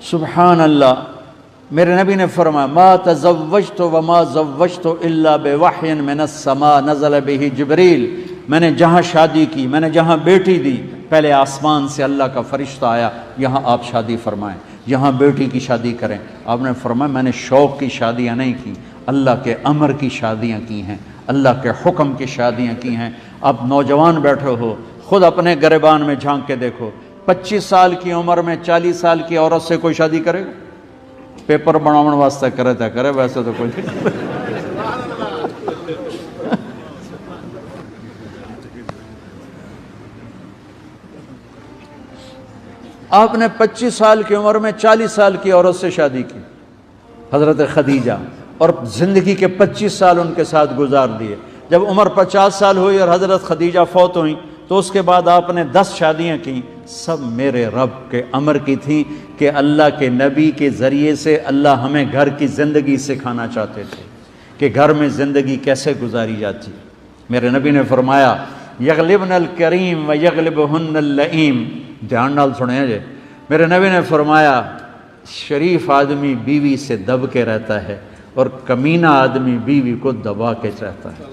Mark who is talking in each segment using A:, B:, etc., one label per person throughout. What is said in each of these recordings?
A: سبحان اللہ، میرے نبی نے فرمایا ما تزوجت وما زوجت الا بوحی من السماء نزل به جبریل، میں نے جہاں شادی کی، میں نے جہاں بیٹی دی، پہلے آسمان سے اللہ کا فرشتہ آیا، یہاں آپ شادی فرمائیں، یہاں بیٹی کی شادی کریں۔ آپ نے فرمایا میں نے شوق کی شادیاں نہیں کی، اللہ کے امر کی شادیاں کی ہیں، اللہ کے حکم کی شادیاں کی ہیں۔ اب نوجوان بیٹھے ہو، خود اپنے گریبان میں جھانک کے دیکھو، 25 سال کی عمر میں 40 سال کی عورت سے کوئی شادی کرے گا؟ پیپر بناون واسطے کرے تھا کرے، ویسے تو کوئی نہیں۔ آپ نے 25 سال کی عمر میں 40 سال کی عورت سے شادی کی، حضرت خدیجہ، اور زندگی کے 25 سال ان کے ساتھ گزار دیے۔ جب عمر 50 سال ہوئی اور حضرت خدیجہ فوت ہوئیں تو اس کے بعد آپ نے 10 شادیاں کیں، سب میرے رب کے امر کی تھیں کہ اللہ کے نبی کے ذریعے سے اللہ ہمیں گھر کی زندگی سکھانا چاہتے تھے کہ گھر میں زندگی کیسے گزاری جاتی۔ میرے نبی نے فرمایا یغلبن الکریم و یغلبہن اللئیم، دھیان نال سنیں جے، میرے نبی نے فرمایا شریف آدمی بیوی سے دب کے رہتا ہے اور کمینہ آدمی بیوی کو دبا کے رہتا ہے۔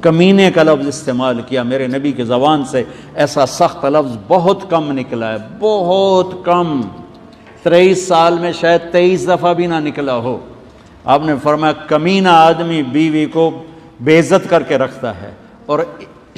A: کمینے کا لفظ استعمال کیا، میرے نبی کی زبان سے ایسا سخت لفظ بہت کم نکلا ہے، بہت کم، 23 سال میں شاید 23 دفعہ بھی نہ نکلا ہو۔ آپ نے فرمایا کمینہ آدمی بیوی کو بے عزت کر کے رکھتا ہے اور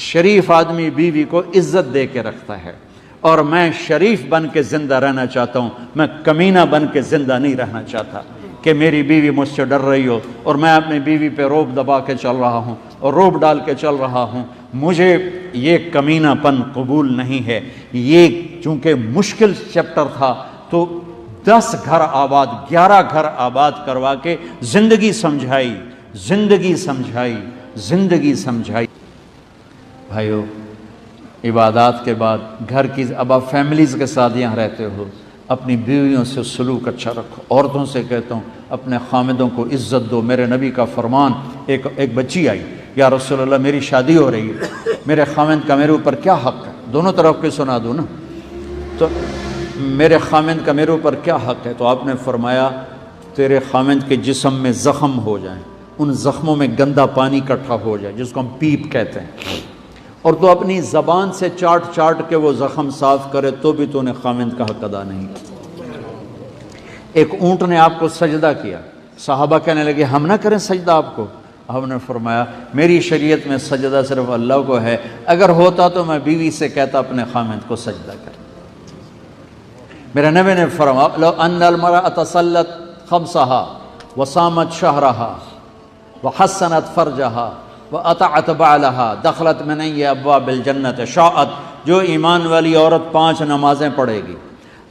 A: شریف آدمی بیوی کو عزت دے کے رکھتا ہے، اور میں شریف بن کے زندہ رہنا چاہتا ہوں، میں کمینہ بن کے زندہ نہیں رہنا چاہتا کہ میری بیوی مجھ سے ڈر رہی ہو اور میں اپنی بیوی پہ روب دبا کے چل رہا ہوں اور روب ڈال کے چل رہا ہوں۔ مجھے یہ کمینہ پن قبول نہیں ہے۔ یہ چونکہ مشکل چیپٹر تھا تو 10 گھر آباد، 11 گھر آباد کروا کے زندگی سمجھائی، زندگی سمجھائی، زندگی سمجھائی۔ بھائیو، عبادات کے بعد گھر کی، اب آپ فیملیز کے ساتھ یہاں رہتے ہو، اپنی بیویوں سے سلوک اچھا رکھو۔ عورتوں سے کہتا ہوں اپنے خامدوں کو عزت دو۔ میرے نبی کا فرمان، ایک بچی آئی، یا رسول اللہ میری شادی ہو رہی ہے، میرے خامد کا میرے اوپر کیا حق ہے؟ دونوں طرف کے سنا دو نا، تو میرے خامد کا میرے اوپر کیا حق ہے؟ تو آپ نے فرمایا تیرے خامد کے جسم میں زخم ہو جائیں، ان زخموں میں گندا پانی اکٹھا ہو جائے جس کو ہم پیپ کہتے ہیں، اور تو اپنی زبان سے چاٹ چاٹ کے وہ زخم صاف کرے تو بھی تو نے خامد کا حق ادا نہیں کیا۔ ایک اونٹ نے آپ کو سجدہ کیا، صحابہ کہنے لگے ہم نہ کریں سجدہ آپ کو؟ آپ نے فرمایا میری شریعت میں سجدہ صرف اللہ کو ہے، اگر ہوتا تو میں بیوی سے کہتا اپنے خامد کو سجدہ کر۔ میرے نبی نے فرمایا لو ان المرأة صلت خمسہا وصامت شہرہا وحسنت فرجہا وَأَطَعَتْ بَعْلَهَا دَخْلَتْ مِنْ أَيِّ أَبْوَابِ الْجَنَّةِ شَاءَتْ، جو ایمان والی عورت 5 نمازیں پڑھے گی،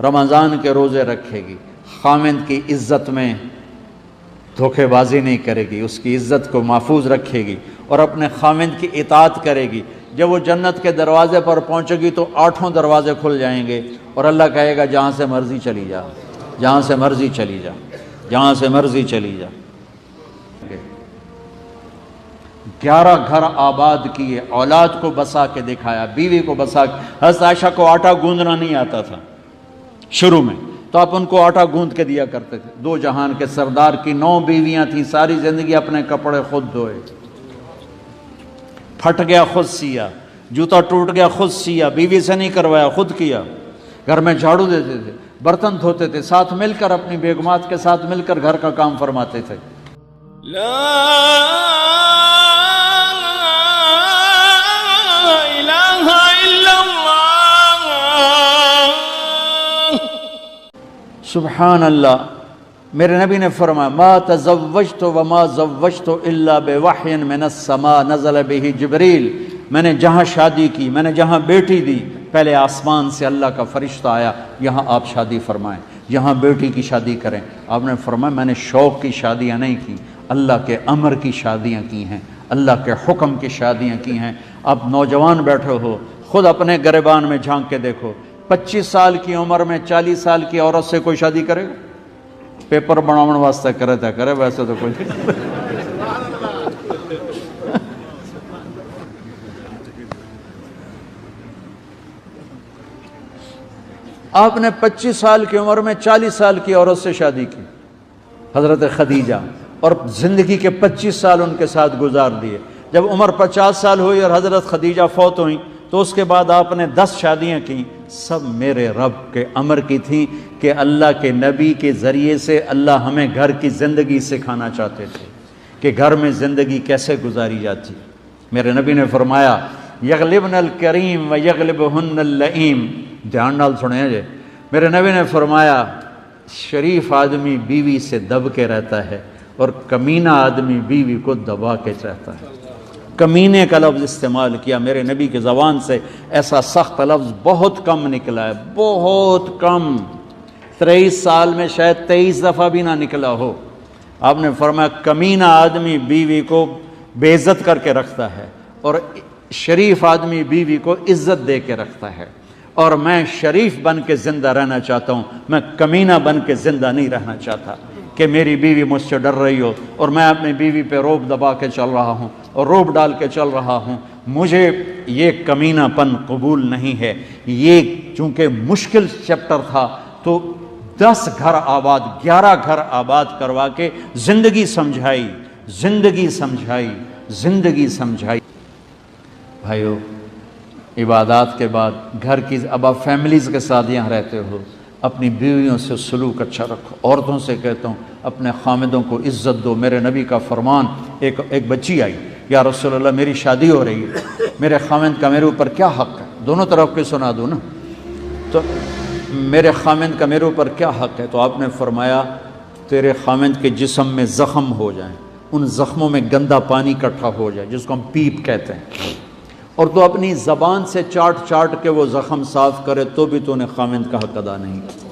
A: رمضان کے روزے رکھے گی، خامند کی عزت میں دھوکے بازی نہیں کرے گی، اس کی عزت کو محفوظ رکھے گی اور اپنے خامند کی اطاعت کرے گی، جب وہ جنت کے دروازے پر پہنچے گی تو 8 دروازے کھل جائیں گے اور اللہ کہے گا جہاں سے مرضی چلی جا، جہاں سے مرضی چلی جا، جہاں سے مرضی چلی جا۔ 11 گھر آباد کیے، اولاد کو بسا کے دکھایا، بیوی کو بسا کے۔ حضرت عائشہ کو آٹا گوندنا نہیں آتا تھا شروع میں، تو آپ ان کو آٹا گوند کے دیا کرتے تھے۔ 2 جہان کے سردار کی 9 بیویاں تھیں، ساری زندگی اپنے کپڑے خود دھوئے، پھٹ گیا خود سیا، جوتا ٹوٹ گیا خود سیا، بیوی سے نہیں کروایا خود کیا۔ گھر میں جھاڑو دیتے تھے، برتن دھوتے تھے، ساتھ مل کر اپنی بیگمات کے ساتھ مل کر گھر کا کام فرماتے تھے۔ سبحان اللہ، میرے نبی نے فرمایا ما تزوجت وما زوجت الا بوحی من السماء نزل به جبریل، میں نے جہاں شادی کی، میں نے جہاں بیٹی دی، پہلے آسمان سے اللہ کا فرشتہ آیا، یہاں آپ شادی فرمائیں، یہاں بیٹی کی شادی کریں۔ آپ نے فرمایا میں نے شوق کی شادیاں نہیں کی، اللہ کے امر کی شادیاں کی ہیں، اللہ کے حکم کی شادیاں کی ہیں۔ اب نوجوان بیٹھے ہو، خود اپنے گریبان میں جھانک کے دیکھو، 25 سال کی عمر میں 40 سال کی عورت سے کوئی شادی کرے گا؟ پیپر بناون واسطے کرے تھا کرے، ویسے تو کوئی نہیں۔ آپ نے 25 سال کی عمر میں 40 سال کی عورت سے شادی کی، حضرت خدیجہ، اور زندگی کے 25 سال ان کے ساتھ گزار دیے۔ جب عمر 50 سال ہوئی اور حضرت خدیجہ فوت ہوئیں تو اس کے بعد آپ نے 10 شادیاں کیں، سب میرے رب کے امر کی تھیں کہ اللہ کے نبی کے ذریعے سے اللہ ہمیں گھر کی زندگی سکھانا چاہتے تھے کہ گھر میں زندگی کیسے گزاری جاتی۔ میرے نبی نے فرمایا یغلبن الکریم و یغلبہن اللئیم، دھیان نال سنیں جی، میرے نبی نے فرمایا شریف آدمی بیوی سے دب کے رہتا ہے اور کمینہ آدمی بیوی کو دبا کے رہتا ہے۔ کمینے کا لفظ استعمال کیا، میرے نبی کی زبان سے ایسا سخت لفظ بہت کم نکلا ہے، بہت کم، 23 سال میں شاید 23 دفعہ بھی نہ نکلا ہو۔ آپ نے فرمایا کمینہ آدمی بیوی کو بے عزت کر کے رکھتا ہے اور شریف آدمی بیوی کو عزت دے کے رکھتا ہے، اور میں شریف بن کے زندہ رہنا چاہتا ہوں، میں کمینہ بن کے زندہ نہیں رہنا چاہتا کہ میری بیوی مجھ سے ڈر رہی ہو اور میں اپنی بیوی پہ روب دبا کے چل رہا ہوں اور روب ڈال کے چل رہا ہوں۔ مجھے یہ کمینہ پن قبول نہیں ہے۔ یہ چونکہ مشکل چیپٹر تھا تو 10 گھر آباد، 11 گھر آباد کروا کے زندگی سمجھائی، زندگی سمجھائی، زندگی سمجھائی۔ بھائیو، عبادات کے بعد گھر کی، اب آپ فیملیز کے ساتھ یہاں رہتے ہو، اپنی بیویوں سے سلوک اچھا رکھو۔ عورتوں سے کہتا ہوں اپنے خامدوں کو عزت دو۔ میرے نبی کا فرمان، ایک بچی آئی، یا رسول اللہ میری شادی ہو رہی ہے، میرے خامد کا میرے اوپر کیا حق ہے؟ دونوں طرف کے سنا دو نا، تو میرے خامد کا میرے اوپر کیا حق ہے؟ تو آپ نے فرمایا تیرے خامد کے جسم میں زخم ہو جائیں، ان زخموں میں گندا پانی اکٹھا ہو جائے جس کو ہم پیپ کہتے ہیں، اور تو اپنی زبان سے چاٹ چاٹ کے وہ زخم صاف کرے تو بھی تو نے خامد کا حق ادا نہیں کیا۔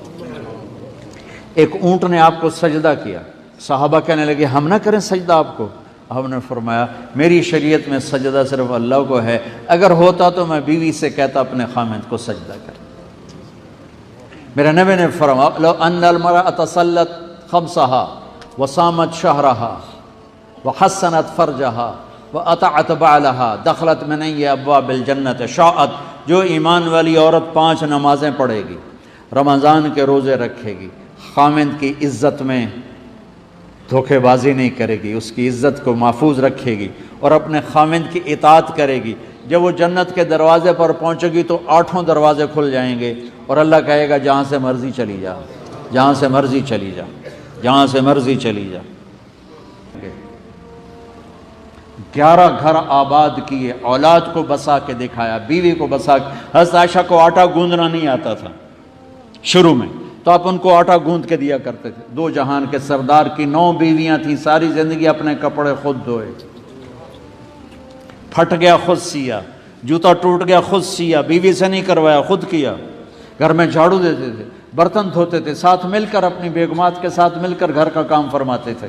A: ایک اونٹ نے آپ کو سجدہ کیا، صحابہ کہنے لگے ہم نہ کریں سجدہ آپ کو؟ آپ نے فرمایا میری شریعت میں سجدہ صرف اللہ کو ہے، اگر ہوتا تو میں بیوی سے کہتا اپنے خامد کو سجدہ کر۔ میرے نبی نے فرمایا لو ان المرأة صلت خمسہا وصامت شہرہا وحسنت فرجہا وَأَطَعَتْ بَعْلَهَا دَخْلَتْ مِنْ أَيِّ أَبْوَابِ الْجَنَّةِ شَاءَتْ، جو ایمان والی عورت 5 نمازیں پڑھے گی، رمضان کے روزے رکھے گی، خامند کی عزت میں دھوکے بازی نہیں کرے گی، اس کی عزت کو محفوظ رکھے گی اور اپنے خامند کی اطاعت کرے گی، جب وہ جنت کے دروازے پر پہنچے گی تو 8 دروازے کھل جائیں گے اور اللہ کہے گا جہاں سے مرضی چلی جا، جہاں سے مرضی چلی جا، جہاں سے مرضی چلی جا۔ 11 گھر آباد کیے، اولاد کو بسا کے دکھایا، بیوی کو بسا کے۔ حضرت عائشہ کو آٹا گوندنا نہیں آتا تھا شروع میں، تو آپ ان کو آٹا گوند کے دیا کرتے تھے۔ 2 جہان کے سردار کی 9 بیویاں تھیں، ساری زندگی اپنے کپڑے خود دھوئے، پھٹ گیا خود سیا، جوتا ٹوٹ گیا خود سیا، بیوی سے نہیں کروایا خود کیا۔ گھر میں جھاڑو دیتے تھے، برتن دھوتے تھے، ساتھ مل کر اپنی بیگمات کے ساتھ مل کر گھر کا کام فرماتے تھے۔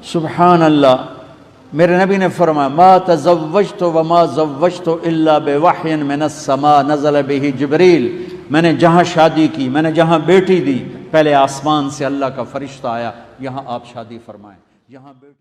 A: سبحان اللہ، میرے نبی نے فرمایا ما تزوجت وما زوجت الا بوحی من السماء نزل به جبریل، میں نے جہاں شادی کی، میں نے جہاں بیٹی دی، پہلے آسمان سے اللہ کا فرشتہ آیا، یہاں آپ شادی فرمائیں، یہاں بیٹی